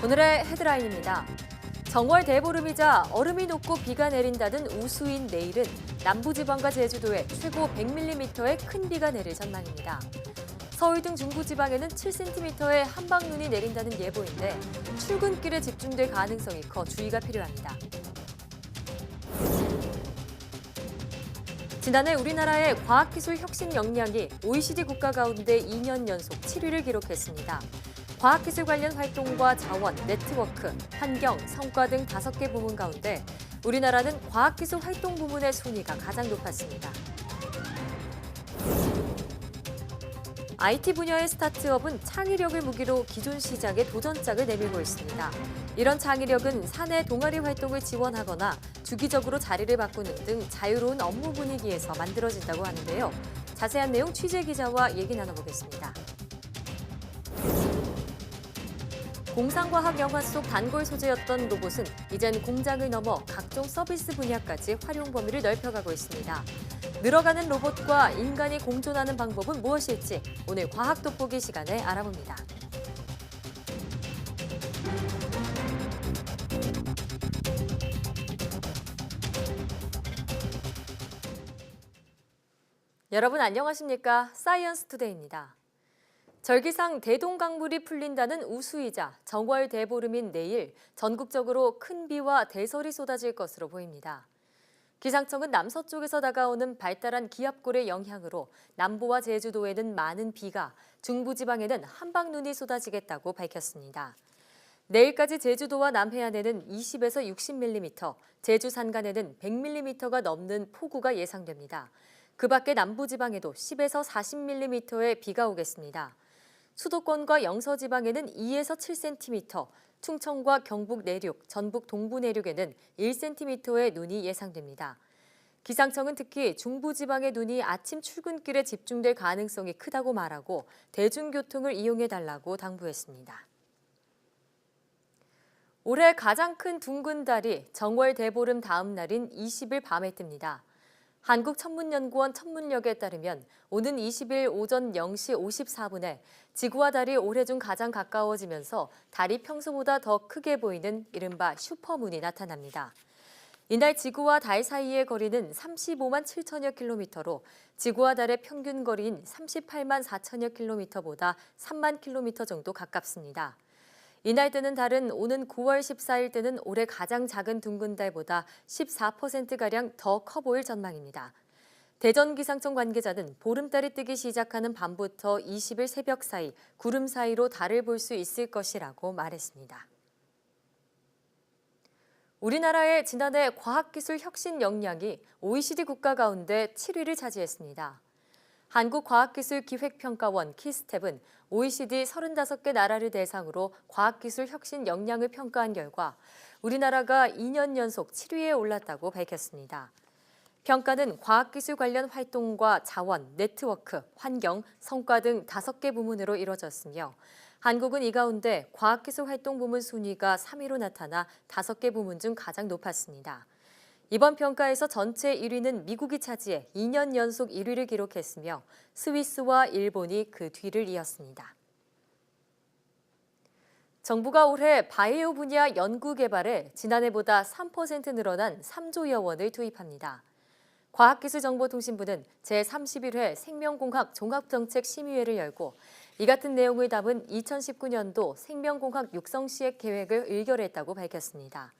오늘의 헤드라인입니다. 정월 대보름이자 얼음이 녹고 비가 내린다는 우수인 내일은 남부지방과 제주도에 최고 100mm의 큰 비가 내릴 전망입니다. 서울 등 중부지방에는 7cm의 한방눈이 내린다는 예보인데 출근길에 집중될 가능성이 커 주의가 필요합니다. 지난해 우리나라의 과학기술 혁신 역량이 OECD 국가 가운데 2년 연속 7위를 기록했습니다. 과학기술 관련 활동과 자원, 네트워크, 환경, 성과 등 5개 부문 가운데 우리나라는 과학기술 활동 부문의 순위가 가장 높았습니다. IT 분야의 스타트업은 창의력을 무기로 기존 시장에 도전장을 내밀고 있습니다. 이런 창의력은 사내 동아리 활동을 지원하거나 주기적으로 자리를 바꾸는 등 자유로운 업무 분위기에서 만들어진다고 하는데요. 자세한 내용 취재 기자와 얘기 나눠보겠습니다. 공상과학 영화 속 단골 소재였던 로봇은 이젠 공장을 넘어 각종 서비스 분야까지 활용 범위를 넓혀가고 있습니다. 늘어가는 로봇과 인간이 공존하는 방법은 무엇일지 오늘 과학 돋보기 시간에 알아봅니다. 여러분 안녕하십니까? 사이언스 투데이입니다. 절기상 대동강물이 풀린다는 우수이자 정월 대보름인 내일 전국적으로 큰 비와 대설이 쏟아질 것으로 보입니다. 기상청은 남서쪽에서 다가오는 발달한 기압골의 영향으로 남부와 제주도에는 많은 비가, 중부지방에는 한방눈이 쏟아지겠다고 밝혔습니다. 내일까지 제주도와 남해안에는 20에서 60mm, 제주 산간에는 100mm가 넘는 폭우가 예상됩니다. 그 밖에 남부지방에도 10에서 40mm의 비가 오겠습니다. 수도권과 영서지방에는 2에서 7cm, 충청과 경북 내륙, 전북 동부 내륙에는 1cm의 눈이 예상됩니다. 기상청은 특히 중부지방의 눈이 아침 출근길에 집중될 가능성이 크다고 말하고 대중교통을 이용해달라고 당부했습니다. 올해 가장 큰 둥근 달이 정월 대보름 다음 날인 20일 밤에 뜹니다. 한국천문연구원 천문역에 따르면 오는 20일 오전 0시 54분에 지구와 달이 올해 중 가장 가까워지면서 달이 평소보다 더 크게 보이는 이른바 슈퍼문이 나타납니다. 이날 지구와 달 사이의 거리는 35만 7천여 킬로미터로 지구와 달의 평균 거리인 38만 4천여 킬로미터보다 3만 킬로미터 정도 가깝습니다. 이날 뜨는 달은 오는 9월 14일 뜨는 올해 가장 작은 둥근 달보다 14%가량 더 커 보일 전망입니다. 대전기상청 관계자는 보름달이 뜨기 시작하는 밤부터 20일 새벽 사이 구름 사이로 달을 볼 수 있을 것이라고 말했습니다. 우리나라의 지난해 과학기술 혁신 역량이 OECD 국가 가운데 7위를 차지했습니다. 한국과학기술기획평가원 키스텝은 OECD 35개 나라를 대상으로 과학기술 혁신 역량을 평가한 결과 우리나라가 2년 연속 7위에 올랐다고 밝혔습니다. 평가는 과학기술 관련 활동과 자원, 네트워크, 환경, 성과 등 5개 부문으로 이뤄졌으며 한국은 이 가운데 과학기술 활동 부문 순위가 3위로 나타나 5개 부문 중 가장 높았습니다. 이번 평가에서 전체 1위는 미국이 차지해 2년 연속 1위를 기록했으며 스위스와 일본이 그 뒤를 이었습니다. 정부가 올해 바이오 분야 연구 개발에 지난해보다 3% 늘어난 3조여 원을 투입합니다. 과학기술정보통신부는 제31회 생명공학 종합정책심의회를 열고 이 같은 내용을 담은 2019년도 생명공학 육성시행 계획을 의결했다고 밝혔습니다.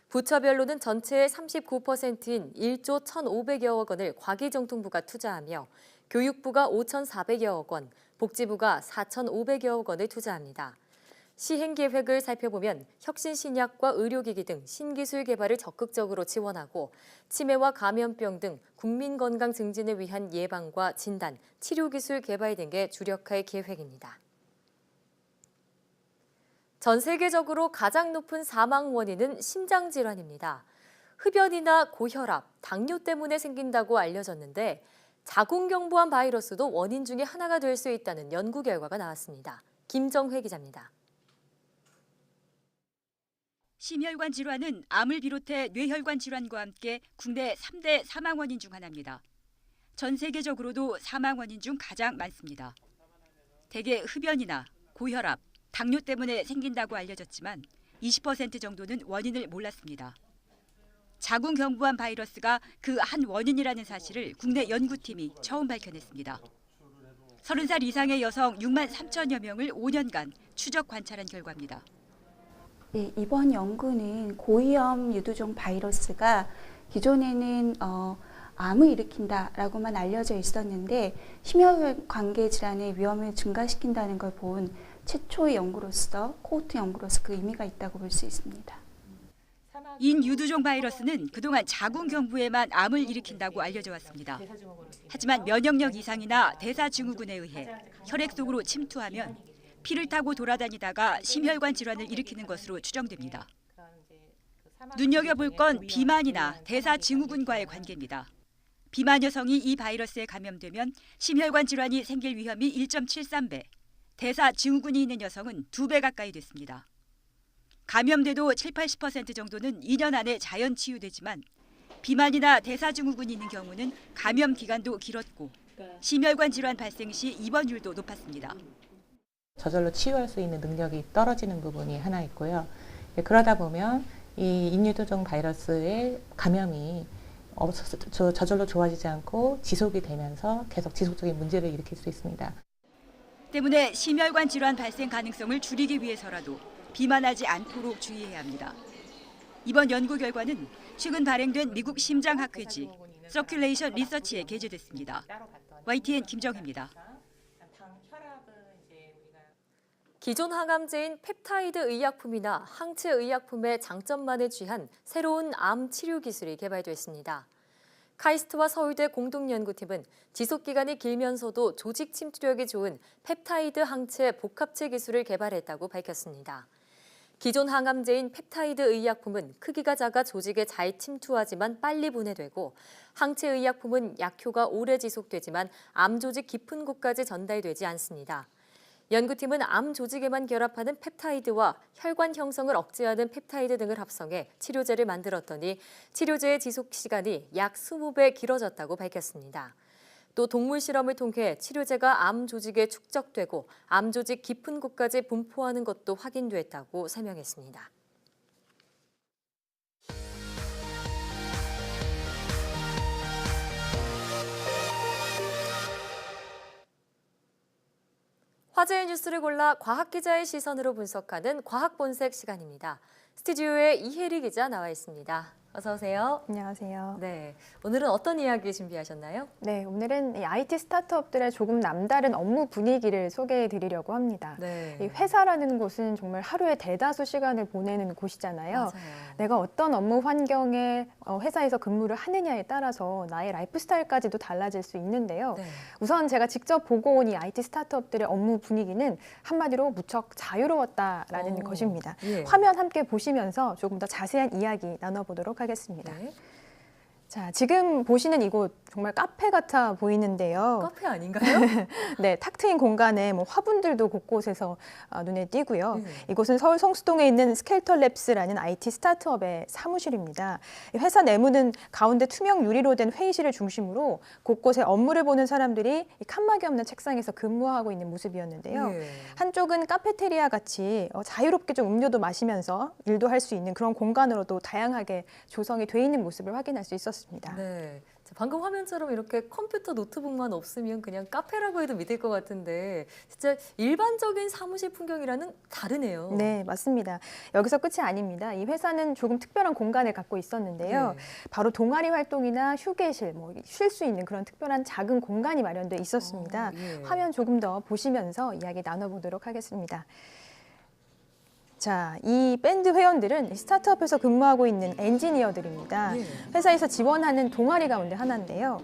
부처별로는 전체의 39%인 1조 1,500여억 원을 과기정통부가 투자하며 교육부가 5,400여억 원, 복지부가 4,500여억 원을 투자합니다. 시행 계획을 살펴보면 혁신 신약과 의료기기 등 신기술 개발을 적극적으로 지원하고 치매와 감염병 등 국민 건강 증진을 위한 예방과 진단, 치료기술 개발 등에 주력할 계획입니다. 전 세계적으로 가장 높은 사망 원인은 심장질환입니다. 흡연이나 고혈압, 당뇨 때문에 생긴다고 알려졌는데 자궁경부암 바이러스도 원인 중에 하나가 될 수 있다는 연구 결과가 나왔습니다. 김정회 기자입니다. 심혈관 질환은 암을 비롯해 뇌혈관 질환과 함께 국내 3대 사망 원인 중 하나입니다. 전 세계적으로도 사망 원인 중 가장 많습니다. 대개 흡연이나 고혈압, 당뇨 때문에 생긴다고 알려졌지만 20% 정도는 원인을 몰랐습니다. 자궁경부암 바이러스가 그 한 원인이라는 사실을 국내 연구팀이 처음 밝혀냈습니다. 30살 이상의 여성 6만 3천여 명을 5년간 추적 관찰한 결과입니다. 네, 이번 연구는 고위험 유두종 바이러스가 기존에는 암을 일으킨다라고만 알려져 있었는데 심혈관계 질환의 위험을 증가시킨다는 걸 본 최초의 연구로서 코호트 연구로서 그 의미가 있다고 볼 수 있습니다. 인유두종 바이러스는 그동안 자궁경부에만 암을 일으킨다고 알려져 왔습니다. 하지만 면역력 이상이나 대사증후군에 의해 혈액 속으로 침투하면 피를 타고 돌아다니다가 심혈관 질환을 일으키는 것으로 추정됩니다. 눈여겨볼 건 비만이나 대사증후군과의 관계입니다. 비만 여성이 이 바이러스에 감염되면 심혈관 질환이 생길 위험이 1.73배, 대사증후군이 있는 여성은 2배 가까이 됐습니다. 감염돼도 70-80% 정도는 2년 안에 자연 치유되지만 비만이나 대사증후군이 있는 경우는 감염 기간도 길었고 심혈관 질환 발생 시 입원율도 높았습니다. 저절로 치유할 수 있는 능력이 떨어지는 부분이 하나 있고요. 그러다 보면 이 인유두종 바이러스의 감염이 저절로 좋아지지 않고 지속이 되면서 계속 지속적인 문제를 일으킬 수 있습니다. 때문에 심혈관 질환 발생 가능성을 줄이기 위해서라도 비만하지 않도록 주의해야 합니다. 이번 연구 결과는 최근 발행된 미국 심장학회지 서큘레이션 리서치에 게재됐습니다. YTN 김정희입니다. 기존 항암제인 펩타이드 의약품이나 항체 의약품의 장점만을 취한 새로운 암 치료 기술이 개발됐습니다. 카이스트와 서울대 공동연구팀은 지속기간이 길면서도 조직 침투력이 좋은 펩타이드 항체 복합체 기술을 개발했다고 밝혔습니다. 기존 항암제인 펩타이드 의약품은 크기가 작아 조직에 잘 침투하지만 빨리 분해되고 항체 의약품은 약효가 오래 지속되지만 암 조직 깊은 곳까지 전달되지 않습니다. 연구팀은 암 조직에만 결합하는 펩타이드와 혈관 형성을 억제하는 펩타이드 등을 합성해 치료제를 만들었더니 치료제의 지속 시간이 약 20배 길어졌다고 밝혔습니다. 또 동물 실험을 통해 치료제가 암 조직에 축적되고 암 조직 깊은 곳까지 분포하는 것도 확인됐다고 설명했습니다. 화제의 뉴스를 골라 과학 기자의 시선으로 분석하는 과학 본색 시간입니다. 스튜디오에 이혜리 기자 나와 있습니다. 어서 오세요. 안녕하세요. 네, 오늘은 어떤 이야기 준비하셨나요? 네, 오늘은 이 IT 스타트업들의 조금 남다른 업무 분위기를 소개해 드리려고 합니다. 네. 이 회사라는 곳은 정말 하루에 대다수 시간을 보내는 곳이잖아요. 맞아요. 내가 어떤 업무 환경에 회사에서 근무를 하느냐에 따라서 나의 라이프 스타일까지도 달라질 수 있는데요. 네. 우선 제가 직접 보고 온 이 IT 스타트업들의 업무 분위기는 한마디로 무척 자유로웠다라는 것입니다. 예. 화면 함께 보시면서 조금 더 자세한 이야기 나눠보도록 하겠습니다. 네. 자, 지금 보시는 이곳 정말 카페 같아 보이는데요. 카페 아닌가요? 네, 탁 트인 공간에 화분들도 곳곳에서 눈에 띄고요. 네. 이곳은 서울 성수동에 있는 스켈터랩스라는 IT 스타트업의 사무실입니다. 이 회사 내부는 가운데 투명 유리로 된 회의실을 중심으로 곳곳에 업무를 보는 사람들이 이 칸막이 없는 책상에서 근무하고 있는 모습이었는데요. 예. 한쪽은 카페테리아 같이 자유롭게 좀 음료도 마시면서 일도 할 수 있는 그런 공간으로도 다양하게 조성이 돼 있는 모습을 확인할 수 있었습니다. 네. 자, 방금 화면처럼 이렇게 컴퓨터 노트북만 없으면 그냥 카페라고 해도 믿을 것 같은데 진짜 일반적인 사무실 풍경이랑은 다르네요. 네, 맞습니다. 여기서 끝이 아닙니다. 이 회사는 조금 특별한 공간을 갖고 있었는데요. 네. 바로 동아리 활동이나 휴게실, 쉴 수 있는 그런 특별한 작은 공간이 마련돼 있었습니다. 예. 화면 조금 더 보시면서 이야기 나눠보도록 하겠습니다. 자, 이 밴드 회원들은 스타트업에서 근무하고 있는 엔지니어들입니다. 예. 회사에서 지원하는 동아리 가운데 하나인데요.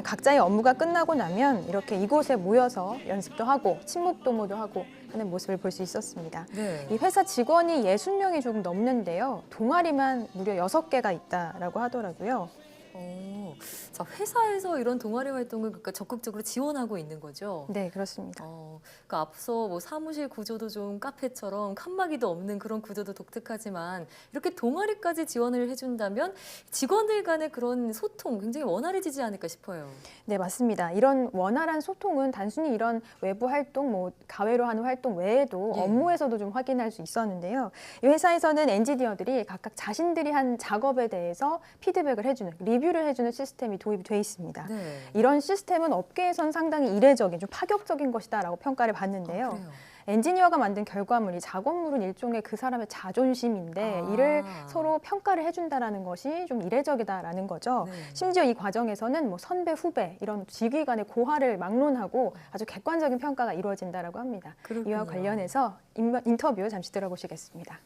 각자의 업무가 끝나고 나면 이렇게 이곳에 모여서 연습도 하고 친목 도모도 하고 하는 모습을 볼 수 있었습니다. 네. 이 회사 직원이 60명이 조금 넘는데요. 동아리만 무려 6개가 있다라고 하더라고요. 오, 자, 회사에서 이런 동아리 활동을 그러니까 적극적으로 지원하고 있는 거죠? 네, 그렇습니다. 그러니까 앞서 뭐 사무실 구조도 좀 카페처럼 칸막이도 없는 그런 구조도 독특하지만 이렇게 동아리까지 지원을 해준다면 직원들 간의 그런 소통 굉장히 원활해지지 않을까 싶어요. 네, 맞습니다. 이런 원활한 소통은 단순히 이런 외부 활동, 뭐 가외로 하는 활동 외에도 예. 업무에서도 좀 확인할 수 있었는데요. 이 회사에서는 엔지니어들이 각각 자신들이 한 작업에 대해서 피드백을 해주는, 리뷰를 해주는 시스템이 도입이 돼 있습니다. 네. 이런 시스템은 업계에선 상당히 이례적인, 좀 파격적인 것이다라고 평가를 받는데요. 그래요. 엔지니어가 만든 결과물이 작업물은 일종의 그 사람의 자존심인데 이를 서로 평가를 해준다라는 것이 좀 이례적이다라는 거죠. 네. 심지어 이 과정에서는 뭐 선배, 후배 이런 직위 간의 고하를 막론하고 아주 객관적인 평가가 이루어진다라고 합니다. 그렇군요. 이와 관련해서 인터뷰 잠시 들어보시겠습니다.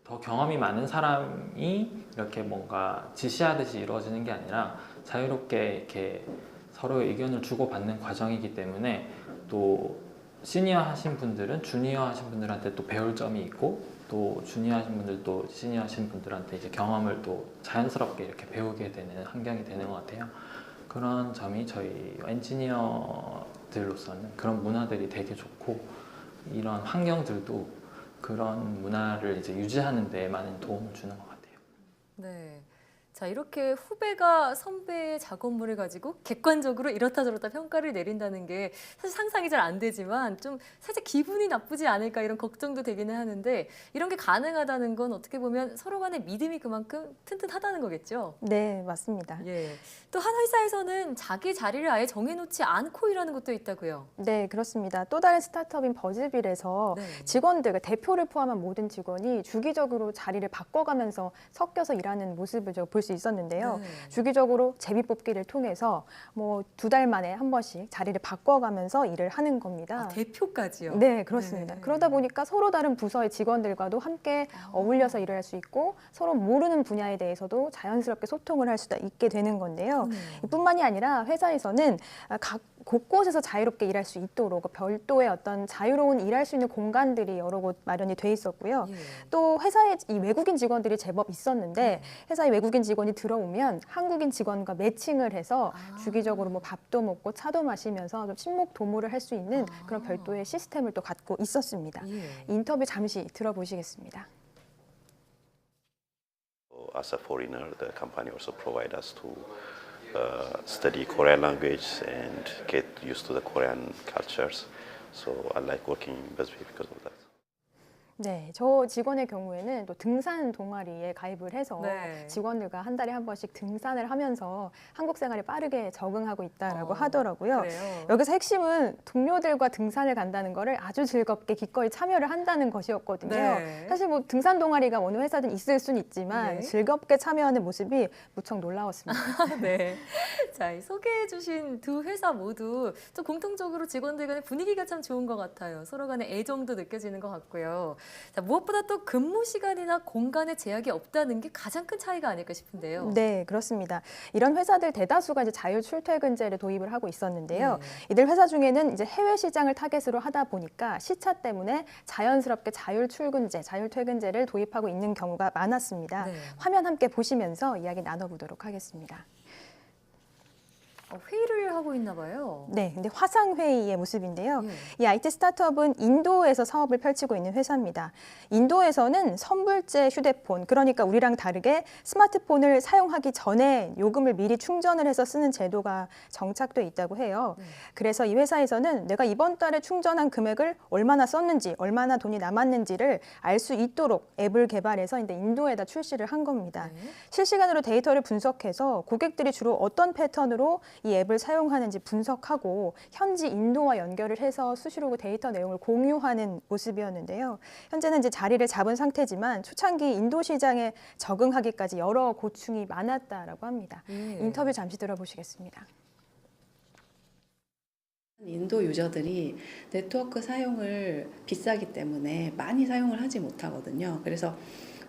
더 경험이 많은 사람이 이렇게 뭔가 지시하듯이 이루어지는 게 아니라 자유롭게 이렇게 서로의 의견을 주고받는 과정이기 때문에 또 시니어 하신 분들은 주니어 하신 분들한테 또 배울 점이 있고 또 주니어 하신 분들도 시니어 하신 분들한테 이제 경험을 또 자연스럽게 이렇게 배우게 되는 환경이 되는 것 같아요. 그런 점이 저희 엔지니어들로서는 그런 문화들이 되게 좋고 이런 환경들도 그런 문화를 이제 유지하는 데 많은 도움을 주는 것 같아요. 네. 자, 이렇게 후배가 선배의 작업물을 가지고 객관적으로 이렇다 저렇다 평가를 내린다는 게 사실 상상이 잘 안 되지만 좀 살짝 기분이 나쁘지 않을까 이런 걱정도 되기는 하는데 이런 게 가능하다는 건 어떻게 보면 서로 간의 믿음이 그만큼 튼튼하다는 거겠죠? 네, 맞습니다. 예. 또 한 회사에서는 자기 자리를 아예 정해놓지 않고 일하는 것도 있다고요? 네, 그렇습니다. 또 다른 스타트업인 버즈빌에서 네. 직원들, 그러니까 대표를 포함한 모든 직원이 주기적으로 자리를 바꿔가면서 섞여서 일하는 모습을 볼 수 있었는데요. 네. 주기적으로 제비뽑기를 통해서 뭐 2달 만에 한 번씩 자리를 바꿔가면서 일을 하는 겁니다. 아, 대표까지요? 네, 그렇습니다. 네. 그러다 보니까 서로 다른 부서의 직원들과도 함께 어울려서 일을 할 수 있고 서로 모르는 분야에 대해서도 자연스럽게 소통을 할 수 있게 되는 건데요. 이뿐만이 아니라 회사에서는 각 곳곳에서 자유롭게 일할 수 있도록 별도의 어떤 자유로운 일할 수 있는 공간들이 여러 곳 마련이 돼 있었고요. 예. 또 회사에 이 외국인 직원들이 제법 있었는데 회사에 외국인 직원이 들어오면 한국인 직원과 매칭을 해서 주기적으로 뭐 밥도 먹고 차도 마시면서 좀 친목 도모를 할 수 있는 그런 별도의 시스템을 또 갖고 있었습니다. 예. 인터뷰 잠시 들어보시겠습니다. As a foreigner, the company also provide us to study Korean language and get used to the Korean cultures. So I like working in BuzzFeed because of that. 네, 저 직원의 경우에는 또 등산 동아리에 가입을 해서 네. 직원들과 한 달에 한 번씩 등산을 하면서 한국 생활에 빠르게 적응하고 있다라고 하더라고요. 그래요? 여기서 핵심은 동료들과 등산을 간다는 거를 아주 즐겁게 기꺼이 참여를 한다는 것이었거든요. 네. 사실 뭐 등산 동아리가 어느 회사든 있을 수는 있지만 네. 즐겁게 참여하는 모습이 무척 놀라웠습니다. 네. 자, 이 소개해주신 두 회사 모두 또 공통적으로 직원들 간의 분위기가 참 좋은 것 같아요. 서로 간의 애정도 느껴지는 것 같고요. 자, 무엇보다 또 근무 시간이나 공간에 제약이 없다는 게 가장 큰 차이가 아닐까 싶은데요. 네, 그렇습니다. 이런 회사들 대다수가 이제 자율 출퇴근제를 도입을 하고 있었는데요. 네. 이들 회사 중에는 이제 해외 시장을 타겟으로 하다 보니까 시차 때문에 자연스럽게 자율 출근제, 자율 퇴근제를 도입하고 있는 경우가 많았습니다. 네. 화면 함께 보시면서 이야기 나눠보도록 하겠습니다. 회의를 하고 있나 봐요. 네, 근데 화상회의의 모습인데요. 예. 이 IT 스타트업은 인도에서 사업을 펼치고 있는 회사입니다. 인도에서는 선불제 휴대폰, 그러니까 우리랑 다르게 스마트폰을 사용하기 전에 요금을 미리 충전을 해서 쓰는 제도가 정착돼 있다고 해요. 그래서 이 회사에서는 내가 이번 달에 충전한 금액을 얼마나 썼는지, 얼마나 돈이 남았는지를 알 수 있도록 앱을 개발해서 이제 인도에다 출시를 한 겁니다. 네. 실시간으로 데이터를 분석해서 고객들이 주로 어떤 패턴으로 이 앱을 사용하는지 분석하고 현지 인도와 연결을 해서 수시로 그 데이터 내용을 공유하는 모습이었는데요. 현재는 이제 자리를 잡은 상태지만 초창기 인도 시장에 적응하기까지 여러 고충이 많았다라고 합니다. 예. 인터뷰 잠시 들어보시겠습니다. 인도 유저들이 네트워크 사용을 비싸기 때문에 많이 사용을 하지 못하거든요. 그래서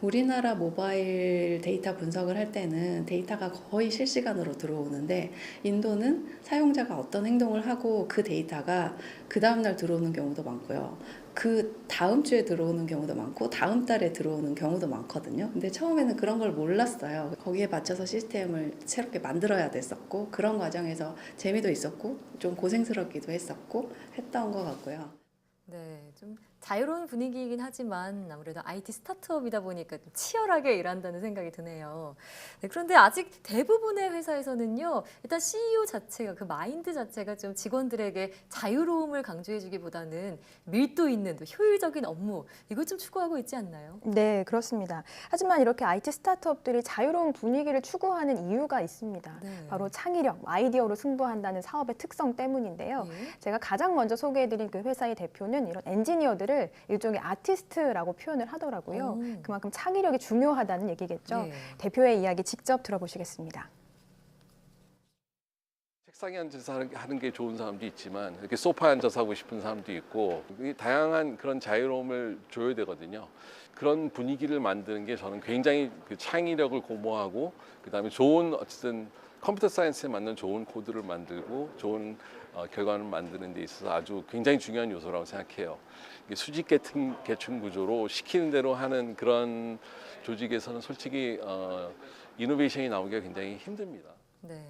우리나라 모바일 데이터 분석을 할 때는 데이터가 거의 실시간으로 들어오는데 인도는 사용자가 어떤 행동을 하고 그 데이터가 그 다음날 들어오는 경우도 많고요. 그 다음 주에 들어오는 경우도 많고 다음 달에 들어오는 경우도 많거든요. 근데 처음에는 그런 걸 몰랐어요. 거기에 맞춰서 시스템을 새롭게 만들어야 됐었고 그런 과정에서 재미도 있었고 좀 고생스럽기도 했었고 했던 것 같고요. 네, 좀 자유로운 분위기이긴 하지만 아무래도 IT 스타트업이다 보니까 좀 치열하게 일한다는 생각이 드네요. 네, 그런데 아직 대부분의 회사에서는요, 일단 CEO 자체가 그 마인드 자체가 좀 직원들에게 자유로움을 강조해주기보다는 밀도 있는 또 효율적인 업무 이걸 좀 추구하고 있지 않나요? 네, 그렇습니다. 하지만 이렇게 IT 스타트업들이 자유로운 분위기를 추구하는 이유가 있습니다. 네. 바로 창의력, 아이디어로 승부한다는 사업의 특성 때문인데요. 예. 제가 가장 먼저 소개해드린 그 회사의 대표는 이런 엔지니어들을 일종의 아티스트라고 표현을 하더라고요. 오. 그만큼 창의력이 중요하다는 얘기겠죠. 예. 대표의 이야기 직접 들어보시겠습니다. 책상에 앉아서 하는 게 좋은 사람도 있지만 이렇게 소파에 앉아서 하고 싶은 사람도 있고 다양한 그런 자유로움을 줘야 되거든요. 그런 분위기를 만드는 게 저는 굉장히 그 창의력을 고모하고 그다음에 좋은 어쨌든 컴퓨터 사이언스에 맞는 좋은 코드를 만들고 좋은 결과를 만드는 데 있어서 아주 굉장히 중요한 요소라고 생각해요. 이게 수직 계층 구조로 시키는 대로 하는 그런 조직에서는 솔직히 이노베이션이 나오기가 굉장히 힘듭니다. 네.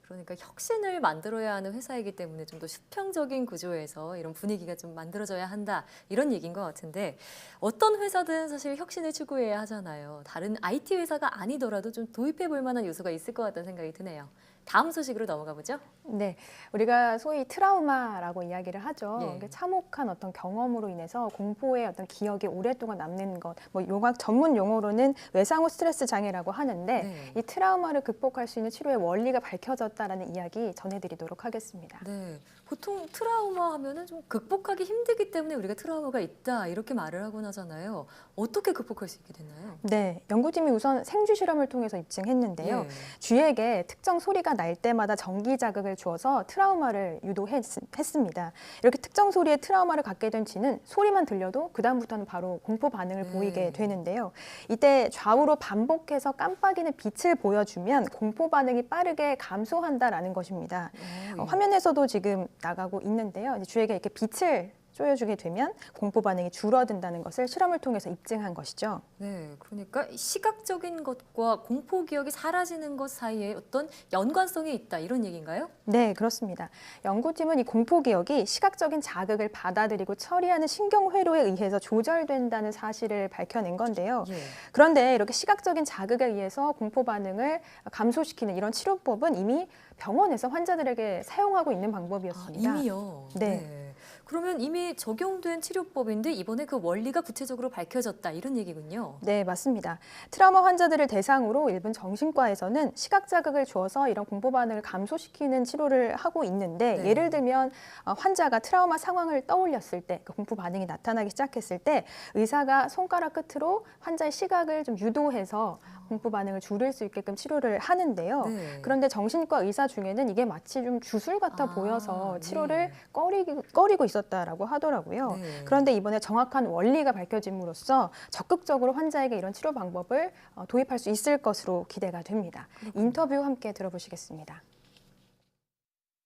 그러니까 혁신을 만들어야 하는 회사이기 때문에 좀 더 수평적인 구조에서 이런 분위기가 좀 만들어져야 한다 이런 얘기인 것 같은데 어떤 회사든 사실 혁신을 추구해야 하잖아요. 다른 IT 회사가 아니더라도 좀 도입해 볼 만한 요소가 있을 것 같다는 생각이 드네요. 다음 소식으로 넘어가 보죠. 네, 우리가 소위 트라우마라고 이야기를 하죠. 예. 이게 참혹한 어떤 경험으로 인해서 공포의 어떤 기억이 오랫동안 남는 것, 뭐 용학 전문 용어로는 외상후 스트레스 장애라고 하는데 네. 이 트라우마를 극복할 수 있는 치료의 원리가 밝혀졌다라는 이야기 전해드리도록 하겠습니다. 네, 보통 트라우마 하면은 좀 극복하기 힘들기 때문에 우리가 트라우마가 있다 이렇게 말을 하곤 하잖아요. 어떻게 극복할 수 있게 됐나요? 네, 연구팀이 우선 생쥐 실험을 통해서 입증했는데요. 예. 쥐에게 특정 소리가 날 때마다 전기 자극을 주어서 트라우마를 유도했습니다. 이렇게 특정 소리에 트라우마를 갖게 된 쥐는 소리만 들려도 그다음부터는 바로 공포 반응을 네. 보이게 되는데요. 이때 좌우로 반복해서 깜빡이는 빛을 보여주면 공포 반응이 빠르게 감소한다라는 것입니다. 예. 화면에서도 지금 나가고 있는데요. 이제 쥐에게 이렇게 빛을 쪼여주게 되면 공포 반응이 줄어든다는 것을 실험을 통해서 입증한 것이죠. 네, 그러니까 시각적인 것과 공포 기억이 사라지는 것 사이에 어떤 연관성이 있다 이런 얘기인가요? 네, 그렇습니다. 연구팀은 이 공포 기억이 시각적인 자극을 받아들이고 처리하는 신경회로에 의해서 조절된다는 사실을 밝혀낸 건데요. 예. 그런데 이렇게 시각적인 자극에 의해서 공포 반응을 감소시키는 이런 치료법은 이미 병원에서 환자들에게 사용하고 있는 방법이었습니다. 이미요. 네. 그러면 이미 적용된 치료법인데 이번에 그 원리가 구체적으로 밝혀졌다 이런 얘기군요. 네, 맞습니다. 트라우마 환자들을 대상으로 일본 정신과에서는 시각 자극을 주어서 이런 공포 반응을 감소시키는 치료를 하고 있는데 네. 예를 들면 환자가 트라우마 상황을 떠올렸을 때 그 공포 반응이 나타나기 시작했을 때 의사가 손가락 끝으로 환자의 시각을 좀 유도해서 공포 반응을 줄일 수 있게끔 치료를 하는데요. 네. 그런데 정신과 의사 중에는 이게 마치 좀 주술 같아 아, 보여서 치료를 네. 꺼리고 있었다라고 하더라고요. 네. 그런데 이번에 정확한 원리가 밝혀짐으로써 적극적으로 환자에게 이런 치료 방법을 도입할 수 있을 것으로 기대가 됩니다. 인터뷰 함께 들어보시겠습니다.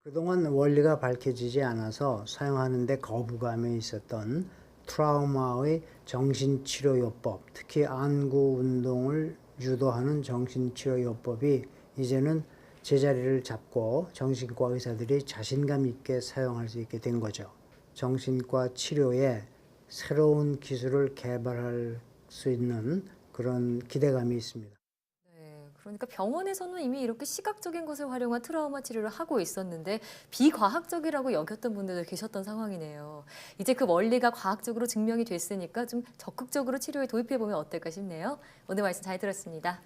그동안 원리가 밝혀지지 않아서 사용하는 데 거부감이 있었던 트라우마의 정신치료요법, 특히 안구 운동을 유도하는 정신치료요법이 이제는 제자리를 잡고 정신과 의사들이 자신감 있게 사용할 수 있게 된 거죠. 정신과 치료에 새로운 기술을 개발할 수 있는 그런 기대감이 있습니다. 네, 그러니까 병원에서는 이미 이렇게 시각적인 것을 활용한 트라우마 치료를 하고 있었는데 비과학적이라고 여겼던 분들도 계셨던 상황이네요. 이제 그 원리가 과학적으로 증명이 됐으니까 좀 적극적으로 치료에 도입해 보면 어떨까 싶네요. 오늘 말씀 잘 들었습니다.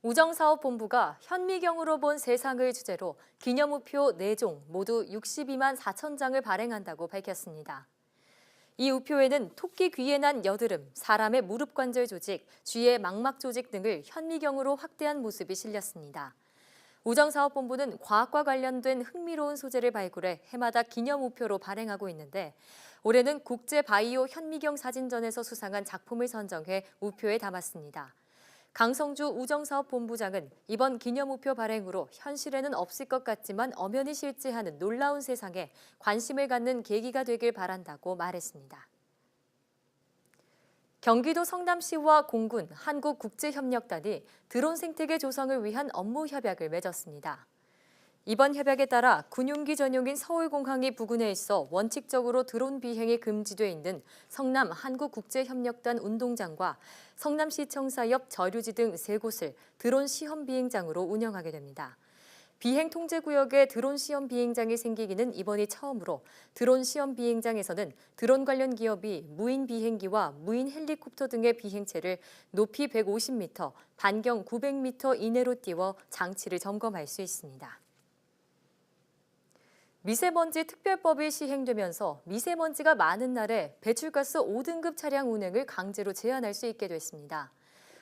우정사업본부가 현미경으로 본 세상을 주제로 기념우표 4종 모두 62만 4천 장을 발행한다고 밝혔습니다. 이 우표에는 토끼 귀에 난 여드름, 사람의 무릎 관절 조직, 쥐의 망막 조직 등을 현미경으로 확대한 모습이 실렸습니다. 우정사업본부는 과학과 관련된 흥미로운 소재를 발굴해 해마다 기념 우표로 발행하고 있는데 올해는 국제바이오 현미경 사진전에서 수상한 작품을 선정해 우표에 담았습니다. 강성주 우정사업본부장은 이번 기념우표 발행으로 현실에는 없을 것 같지만 엄연히 실제하는 놀라운 세상에 관심을 갖는 계기가 되길 바란다고 말했습니다. 경기도 성남시와 공군, 한국국제협력단이 드론 생태계 조성을 위한 업무 협약을 맺었습니다. 이번 협약에 따라 군용기 전용인 서울공항이 부근에 있어 원칙적으로 드론 비행이 금지돼 있는 성남 한국국제협력단 운동장과 성남시청사 옆 저류지 등 3곳을 드론 시험 비행장으로 운영하게 됩니다. 비행 통제 구역에 드론 시험 비행장이 생기기는 이번이 처음으로 드론 시험 비행장에서는 드론 관련 기업이 무인 비행기와 무인 헬리콥터 등의 비행체를 높이 150m, 반경 900m 이내로 띄워 장치를 점검할 수 있습니다. 미세먼지 특별법이 시행되면서 미세먼지가 많은 날에 배출가스 5등급 차량 운행을 강제로 제한할 수 있게 됐습니다.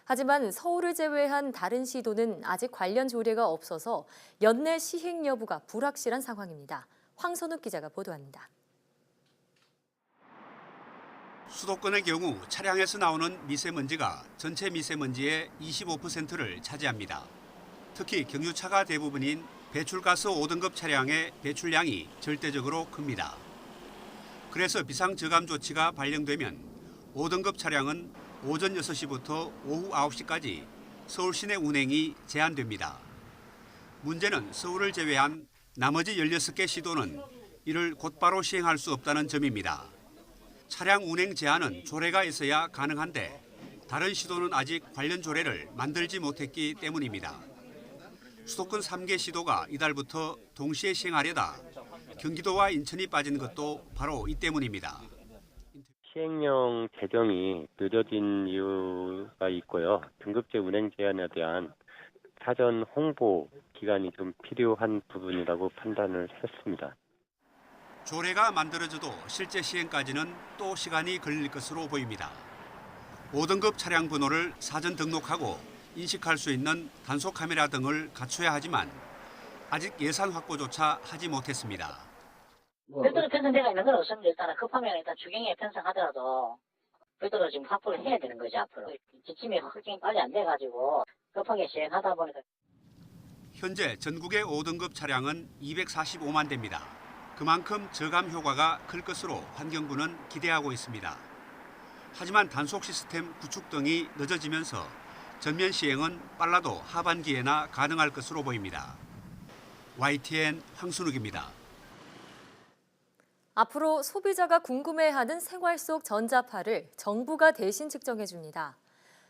하지만 서울을 제외한 다른 시도는 아직 관련 조례가 없어서 연내 시행 여부가 불확실한 상황입니다. 황선욱 기자가 보도합니다. 수도권의 경우 차량에서 나오는 미세먼지가 전체 미세먼지의 25%를 차지합니다. 특히 경유차가 대부분인 배출가스 5등급 차량의 배출량이 절대적으로 큽니다. 그래서 비상저감 조치가 발령되면 5등급 차량은 오전 6시부터 오후 9시까지 서울 시내 운행이 제한됩니다. 문제는 서울을 제외한 나머지 16개 시도는 이를 곧바로 시행할 수 없다는 점입니다. 차량 운행 제한은 조례가 있어야 가능한데 다른 시도는 아직 관련 조례를 만들지 못했기 때문입니다. 수도권 3개 시도가 이달부터 동시에 시행하려다 경기도와 인천이 빠진 것도 바로 이 때문입니다. 시행령 제정이 늦어진 이유가 있고요. 등급제 운행 제한에 대한 사전 홍보 기간이 좀 필요한 부분이라고 판단을 했습니다. 조례가 만들어져도 실제 시행까지는 또 시간이 걸릴 것으로 보입니다. 5등급 차량 번호를 사전 등록하고 인식할 수 있는 단속 카메라 등을 갖춰야 하지만 아직 예산 확보조차 하지 못했습니다. 별도로 편성되어 있는 건 없습니다. 일단 급하면 일단 주경에 편성하더라도 별도로 지금 확보를 해야 되는 거죠, 앞으로. 지침이 확정이 빨리 안 돼가지고 급하게 시행하다 보니까. 현재 전국의 5등급 차량은 245만 대입니다. 그만큼 저감 효과가 클 것으로 환경부는 기대하고 있습니다. 하지만 단속 시스템 구축 등이 늦어지면서 전면 시행은 빨라도 하반기에나 가능할 것으로 보입니다. YTN 황순욱입니다. 앞으로 소비자가 궁금해하는 생활 속 전자파를 정부가 대신 측정해줍니다.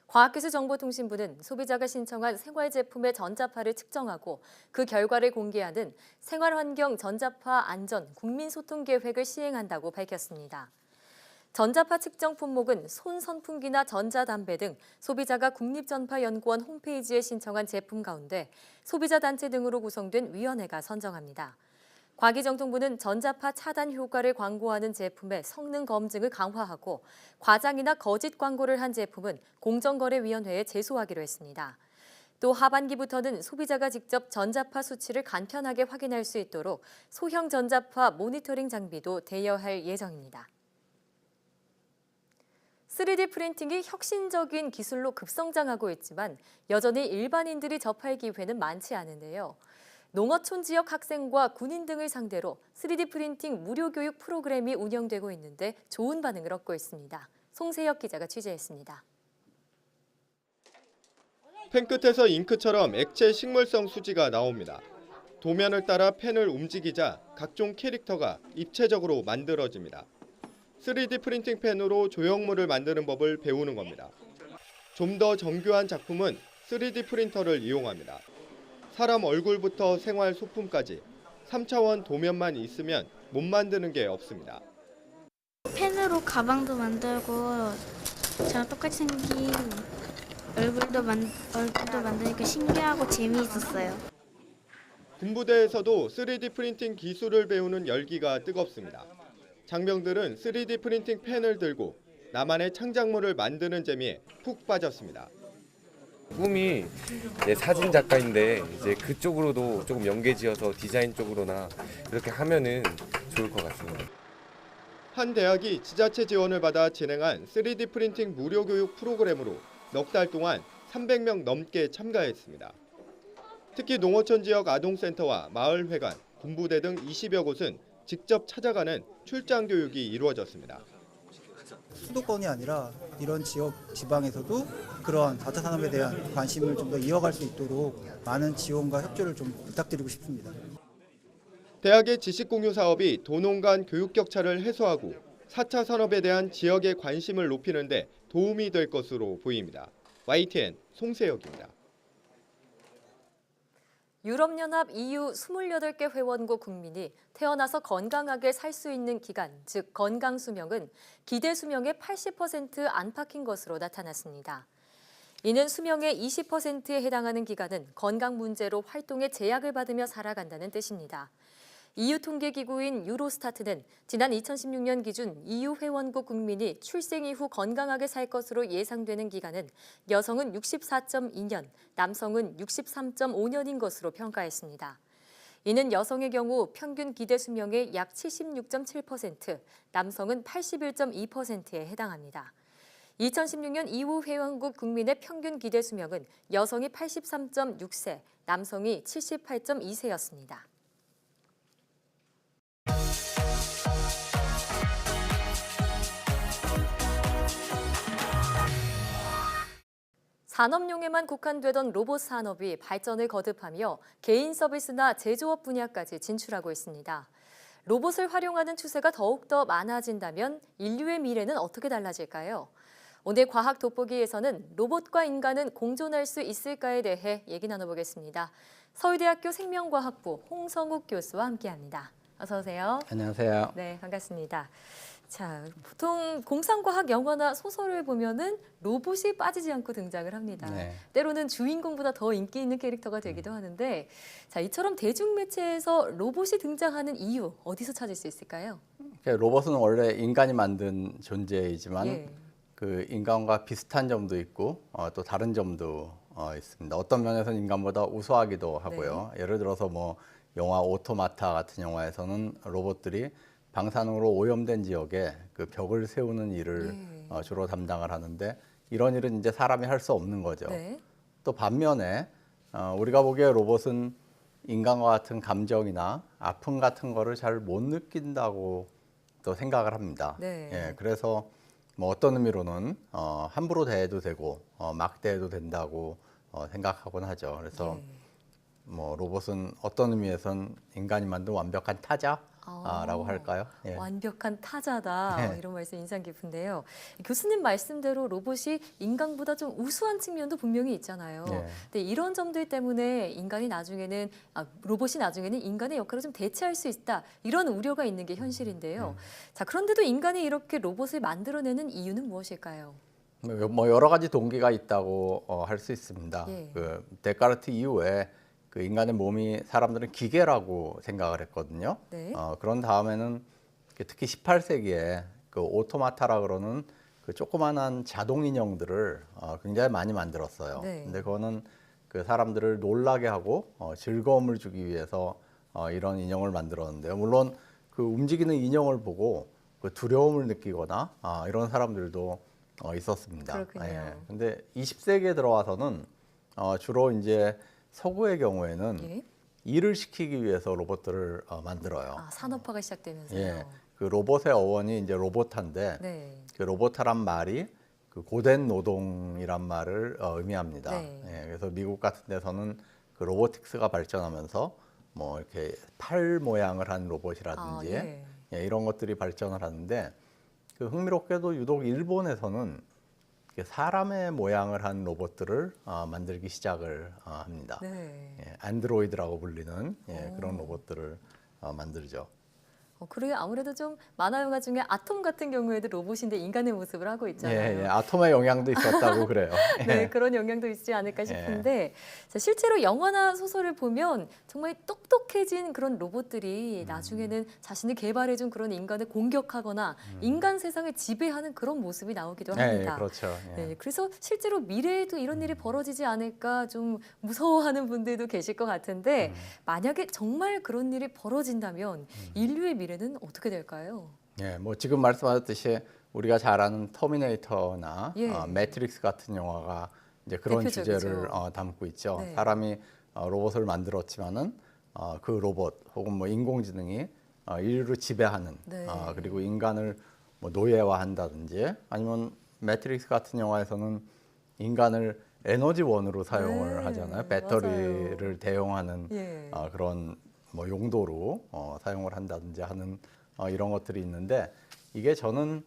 과학기술정보통신부는 소비자가 신청한 생활제품의 전자파를 측정하고 그 결과를 공개하는 생활환경 전자파 안전 국민소통계획을 시행한다고 밝혔습니다. 전자파 측정 품목은 손선풍기나 전자담배 등 소비자가 국립전파연구원 홈페이지에 신청한 제품 가운데 소비자단체 등으로 구성된 위원회가 선정합니다. 과기정통부는 전자파 차단 효과를 광고하는 제품의 성능 검증을 강화하고 과장이나 거짓 광고를 한 제품은 공정거래위원회에 제소하기로 했습니다. 또 하반기부터는 소비자가 직접 전자파 수치를 간편하게 확인할 수 있도록 소형 전자파 모니터링 장비도 대여할 예정입니다. 3D 프린팅이 혁신적인 기술로 급성장하고 있지만 여전히 일반인들이 접할 기회는 많지 않은데요. 농어촌 지역 학생과 군인 등을 상대로 3D 프린팅 무료 교육 프로그램이 운영되고 있는데 좋은 반응을 얻고 있습니다. 송세혁 기자가 취재했습니다. 펜 끝에서 잉크처럼 액체 식물성 수지가 나옵니다. 도면을 따라 펜을 움직이자 각종 캐릭터가 입체적으로 만들어집니다. 3D 프린팅 펜으로 조형물을 만드는 법을 배우는 겁니다. 좀 더 정교한 작품은 3D 프린터를 이용합니다. 사람 얼굴부터 생활 소품까지 3차원 도면만 있으면 못 만드는 게 없습니다. 펜으로 가방도 만들고 저랑 똑같이 생긴 얼굴도 만드니까 신기하고 재미있었어요. 군부대에서도 3D 프린팅 기술을 배우는 열기가 뜨겁습니다. 장병들은 3D 프린팅 펜을 들고 나만의 창작물을 만드는 재미에 푹 빠졌습니다. 꿈이 사진 작가인데 이제 그쪽으로도 조금 연계지어서 디자인 쪽으로나 이렇게 하면은 좋을 것 같습니다. 한 대학이 지자체 지원을 받아 진행한 3D 프린팅 무료 교육 프로그램으로 넉 달 동안 300명 넘게 참가했습니다. 특히 농어촌 지역 아동센터와 마을회관, 군부대 등 20여 곳은 직접 찾아가는 출장 교육이 이루어졌습니다. 수도권이 아니라 이런 지역 지방에서도 그러한 4차 산업에 대한 관심을 좀 더 이어갈 수 있도록 많은 지원과 협조를 좀 부탁드리고 싶습니다. 대학의 지식 공유 사업이 도농 간 교육 격차를 해소하고 4차 산업에 대한 지역의 관심을 높이는 데 도움이 될 것으로 보입니다. YTN 송세혁입니다. 유럽연합 EU 28개 회원국 국민이 태어나서 건강하게 살 수 있는 기간, 즉 건강 수명은 기대 수명의 80% 안팎인 것으로 나타났습니다. 이는 수명의 20%에 해당하는 기간은 건강 문제로 활동에 제약을 받으며 살아간다는 뜻입니다. EU 통계기구인 유로스타트는 지난 2016년 기준 EU 회원국 국민이 출생 이후 건강하게 살 것으로 예상되는 기간은 여성은 64.2년, 남성은 63.5년인 것으로 평가했습니다. 이는 여성의 경우 평균 기대 수명의 약 76.7%, 남성은 81.2%에 해당합니다. 2016년 EU 회원국 국민의 평균 기대 수명은 여성이 83.6세, 남성이 78.2세였습니다. 산업용에만 국한되던 로봇 산업이 발전을 거듭하며 개인 서비스나 제조업 분야까지 진출하고 있습니다. 로봇을 활용하는 추세가 더욱더 많아진다면 인류의 미래는 어떻게 달라질까요? 오늘 과학 돋보기에서는 로봇과 인간은 공존할 수 있을까에 대해 얘기 나눠보겠습니다. 서울대학교 생명과학부 홍성욱 교수와 함께합니다. 어서 오세요. 안녕하세요. 네, 반갑습니다. 자, 보통 공상과학 영화나 소설을 보면은 로봇이 빠지지 않고 등장을 합니다. 네. 때로는 주인공보다 더 인기 있는 캐릭터가 되기도 하는데, 자, 이처럼 대중매체에서 로봇이 등장하는 이유 어디서 찾을 수 있을까요? 로봇은 원래 인간이 만든 존재이지만 예. 그 인간과 비슷한 점도 있고 또 다른 점도 있습니다. 어떤 면에서는 인간보다 우수하기도 하고요. 네. 예를 들어서 뭐 영화 오토마타 같은 영화에서는 로봇들이 방사능으로 오염된 지역에 그 벽을 세우는 일을 주로 담당을 하는데 이런 일은 이제 사람이 할 수 없는 거죠. 네. 또 반면에 우리가 보기에 로봇은 인간과 같은 감정이나 아픔 같은 거를 잘 못 느낀다고 또 생각을 합니다. 네. 예, 그래서 뭐 어떤 의미로는 함부로 대해도 되고 막 대해도 된다고 생각하곤 하죠. 그래서 뭐 로봇은 어떤 의미에선 인간이 만든 완벽한 타자라고 할까요? 예. 완벽한 타자다. 네. 이런 말씀 인상 깊은데요. 교수님 말씀대로 로봇이 인간보다 좀 우수한 측면도 분명히 있잖아요. 네. 근데 이런 점들 때문에 로봇이 나중에는 인간의 역할을 좀 대체할 수 있다. 이런 우려가 있는 게 현실인데요. 자, 그런데도 인간이 이렇게 로봇을 만들어내는 이유는 무엇일까요? 뭐 여러 가지 동기가 있다고 할 수 있습니다. 예. 그 데카르트 이후에 그 인간의 몸이 사람들은 기계라고 생각을 했거든요. 네. 그런 다음에는 특히 18세기에 그 오토마타라 그러는 그 조그만한 자동 인형들을 굉장히 많이 만들었어요. 네. 근데 그거는 그 사람들을 놀라게 하고 즐거움을 주기 위해서 이런 인형을 만들었는데요. 물론 그 움직이는 인형을 보고 그 두려움을 느끼거나 이런 사람들도 있었습니다. 그렇군요. 예. 근데 20세기에 들어와서는 주로 이제 서구의 경우에는 일을 시키기 위해서 로봇들을 만들어요. 산업화가 시작되면서요. 예, 그 로봇의 어원이 이제 로보타인데 네. 그 로보타란 말이 그 고된 노동이란 말을 의미합니다. 네. 예, 그래서 미국 같은 데서는 그 로보틱스가 발전하면서 뭐 이렇게 팔 모양을 한 로봇이라든지 예. 이런 것들이 발전을 하는데 그 흥미롭게도 유독 일본에서는 사람의 모양을 한 로봇들을 만들기 시작을 합니다. 네. 안드로이드라고 불리는 그런 로봇들을 만들죠. 그리고 아무래도 좀 만화 영화 중에 아톰 같은 경우에도 로봇인데 인간의 모습을 하고 있잖아요. 예, 아톰의 영향도 있었다고 그래요. 네, 그런 영향도 있지 않을까 싶은데 자, 실제로 영화나 소설을 보면 정말 똑똑해진 그런 로봇들이 나중에는 자신을 개발해준 그런 인간을 공격하거나 인간 세상을 지배하는 그런 모습이 나오기도 합니다. 예, 그렇죠. 예. 네, 그래서 실제로 미래에도 이런 일이 벌어지지 않을까 좀 무서워하는 분들도 계실 것 같은데 만약에 정말 그런 일이 벌어진다면 인류의 미래는 어떻게 될까요? 예, 뭐 지금 말씀하셨듯이 우리가 잘 아는 터미네이터나 예. 매트릭스 같은 영화가 이제 그런 대표적이죠. 주제를 담고 있죠. 네. 사람이 로봇을 만들었지만은 그 로봇 혹은 뭐 인공지능이 인류를 지배하는 네. 그리고 인간을 뭐 노예화한다든지 아니면 매트릭스 같은 영화에서는 인간을 에너지원으로 사용을 네, 하잖아요. 배터리를 맞아요. 대용하는 예. 그런 뭐 용도로 사용을 한다든지 하는 이런 것들이 있는데 이게 저는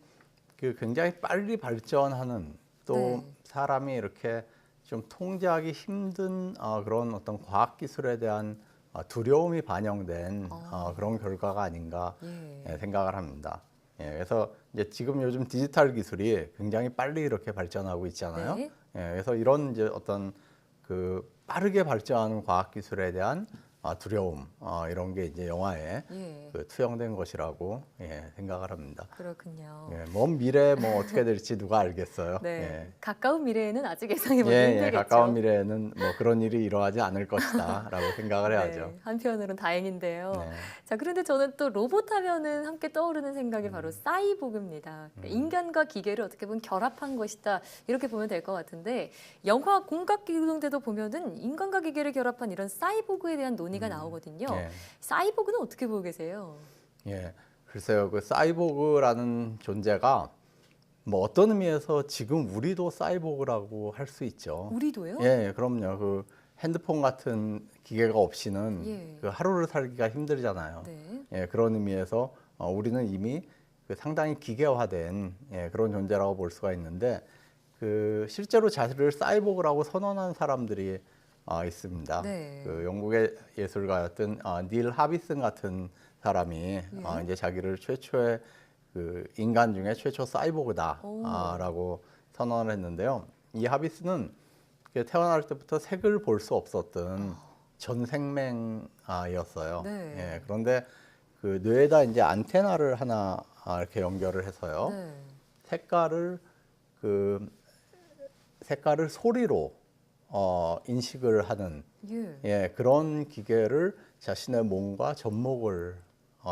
그 굉장히 빨리 발전하는 또 네. 사람이 이렇게 좀 통제하기 힘든 그런 어떤 과학 기술에 대한 두려움이 반영된 그런 결과가 아닌가 생각을 합니다. 예, 그래서 이제 지금 요즘 디지털 기술이 굉장히 빨리 이렇게 발전하고 있잖아요. 네. 예, 그래서 이런 이제 어떤 그 빠르게 발전하는 과학 기술에 대한 두려움 이런 게 이제 영화에 예. 그 투영된 것이라고 생각을 합니다. 그렇군요. 예, 먼 미래에 뭐 어떻게 될지 누가 알겠어요. 네, 예. 가까운 미래에는 아직 예상해보기 예, 힘들겠죠. 가까운 미래에는 뭐 그런 일이 일어나지 않을 것이다라고 생각을 해야죠. 네, 한편으로는 다행인데요. 네. 자, 그런데 저는 또 로봇 하면은 함께 떠오르는 생각이 바로 사이보그입니다. 그러니까 인간과 기계를 어떻게 보면 결합한 것이다. 이렇게 보면 될 것 같은데 영화 공각기동대도 보면은 인간과 기계를 결합한 이런 사이보그에 대한 논의가 나오거든요. 예. 사이보그는 어떻게 보고 계세요? 예, 글쎄요, 그 사이보그라는 존재가 뭐 어떤 의미에서 지금 우리도 사이보그라고 할 수 있죠. 우리도요? 예, 그럼요. 그 핸드폰 같은 기계가 없이는 예. 그 하루를 살기가 힘들잖아요. 네. 예, 그런 의미에서 우리는 이미 그 상당히 기계화된 그런 존재라고 볼 수가 있는데 그 실제로 자신을 사이보그라고 선언한 사람들이 있습니다. 네. 그 영국의 예술가였던 닐 하비슨 같은 사람이 이제 자기를 최초의 그 인간 중에 최초 사이보그다라고 선언을 했는데요. 이 하비스는 태어날 때부터 색을 볼 수 없었던 전생맹이었어요. 네. 예, 그런데 그 뇌에다 이제 안테나를 하나 이렇게 연결을 해서요. 네. 색깔을 소리로 인식을 하는 그런 기계를 자신의 몸과 접목을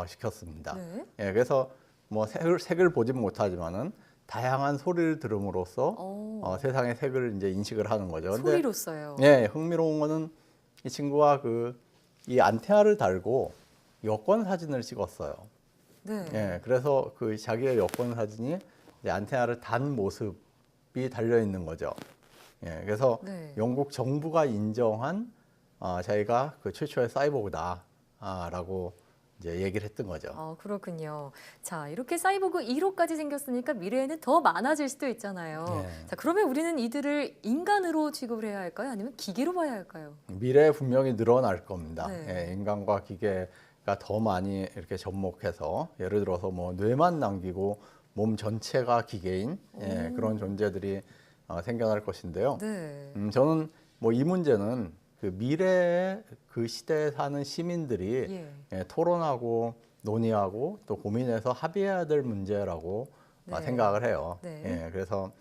시켰습니다. 네. 예, 그래서 뭐 색을 보진 못하지만은 다양한 소리를 들음으로써 세상의 색을 이제 인식을 하는 거죠. 근데 소리로써요. 예, 흥미로운 거는 이 친구가 이 안테나를 달고 여권 사진을 찍었어요. 네. 예, 그래서 그 자기의 여권 사진이 이제 안테나를 단 모습이 달려 있는 거죠. 예, 그래서 네. 영국 정부가 인정한 자기가 그 최초의 사이보그다라고 이제 얘기를 했던 거죠. 그렇군요. 자, 이렇게 사이보그 1호까지 생겼으니까 미래에는 더 많아질 수도 있잖아요. 네. 자, 그러면 우리는 이들을 인간으로 취급을 해야 할까요? 아니면 기계로 봐야 할까요? 미래에 분명히 늘어날 겁니다. 네. 예, 인간과 기계가 더 많이 이렇게 접목해서 예를 들어서 뭐 뇌만 남기고 몸 전체가 기계인 그런 존재들이 생겨날 것인데요. 네. 저는 뭐 이 문제는 그 미래의 그 시대에 사는 시민들이 토론하고 논의하고 또 고민해서 합의해야 될 문제라고 생각을 해요. 네. 예, 그래서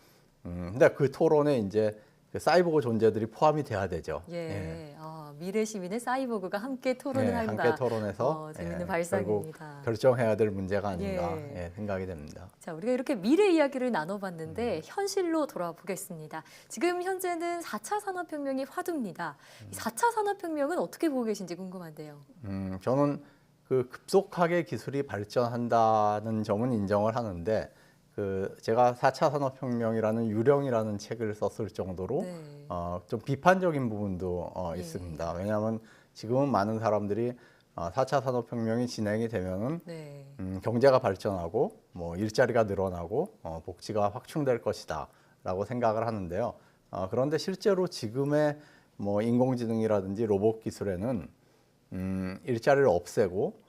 근데 그 토론에 이제 그 사이보그 존재들이 포함이 돼야 되죠. 미래 시민의 사이보그가 함께 토론을 한다. 함께 토론해서 재밌는 결국 발상입니다. 결정해야 될 문제가 아닌가 생각이 됩니다. 자, 우리가 이렇게 미래 이야기를 나눠봤는데 현실로 돌아보겠습니다. 지금 현재는 4차 산업혁명이 화두입니다. 4차 산업혁명은 어떻게 보고 계신지 궁금한데요. 저는 그 급속하게 기술이 발전한다는 점은 인정을 하는데 제가 4차 산업혁명이라는 유령이라는 책을 썼을 정도로 좀 비판적인 부분도 있습니다. 왜냐하면 지금은 많은 사람들이 4차 산업혁명이 진행이 되면은 경제가 발전하고 뭐 일자리가 늘어나고 복지가 확충될 것이다라고 생각을 하는데요. 그런데 실제로 지금의 뭐 인공지능이라든지 로봇 기술에는 일자리를 없애고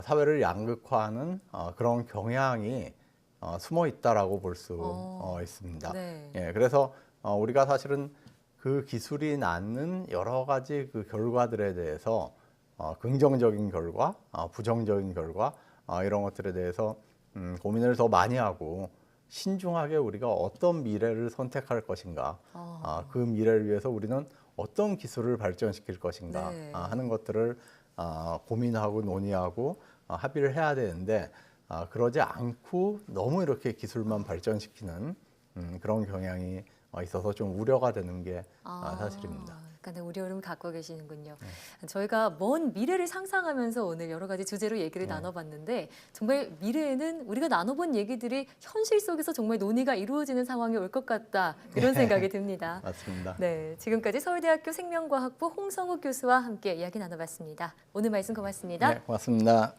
사회를 양극화하는 그런 경향이 숨어 있다라고 볼 수 있습니다. 네. 예, 그래서 우리가 사실은 그 기술이 낳는 여러 가지 그 결과들에 대해서 긍정적인 결과, 부정적인 결과 이런 것들에 대해서 고민을 더 많이 하고 신중하게 우리가 어떤 미래를 선택할 것인가, 그 미래를 위해서 우리는 어떤 기술을 발전시킬 것인가 네. 하는 것들을 고민하고 논의하고 합의를 해야 되는데 그러지 않고 너무 이렇게 기술만 발전시키는 그런 경향이 있어서 좀 우려가 되는 게 사실입니다. 약간의 우려를 갖고 계시는군요. 저희가 먼 미래를 상상하면서 오늘 여러 가지 주제로 얘기를 나눠봤는데 정말 미래에는 우리가 나눠본 얘기들이 현실 속에서 정말 논의가 이루어지는 상황이 올 것 같다 이런 생각이 듭니다. 맞습니다. 네, 지금까지 서울대학교 생명과학부 홍성욱 교수와 함께 이야기 나눠봤습니다. 오늘 말씀 고맙습니다. 네, 고맙습니다.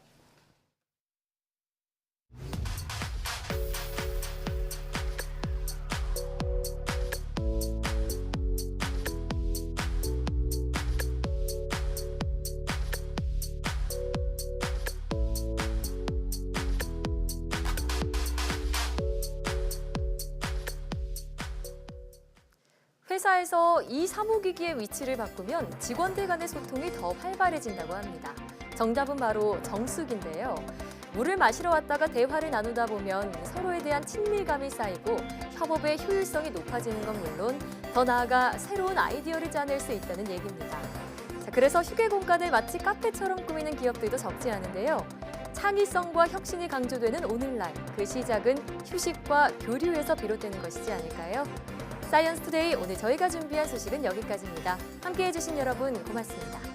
회사에서 이 사무기기의 위치를 바꾸면 직원들 간의 소통이 더 활발해진다고 합니다. 정답은 바로 정수기인데요. 물을 마시러 왔다가 대화를 나누다 보면 서로에 대한 친밀감이 쌓이고 협업의 효율성이 높아지는 건 물론 더 나아가 새로운 아이디어를 짜낼 수 있다는 얘기입니다. 자, 그래서 휴게 공간을 마치 카페처럼 꾸미는 기업들도 적지 않은데요. 창의성과 혁신이 강조되는 오늘날 그 시작은 휴식과 교류에서 비롯되는 것이지 않을까요? 사이언스 투데이 오늘 저희가 준비한 소식은 여기까지입니다. 함께해 주신 여러분 고맙습니다.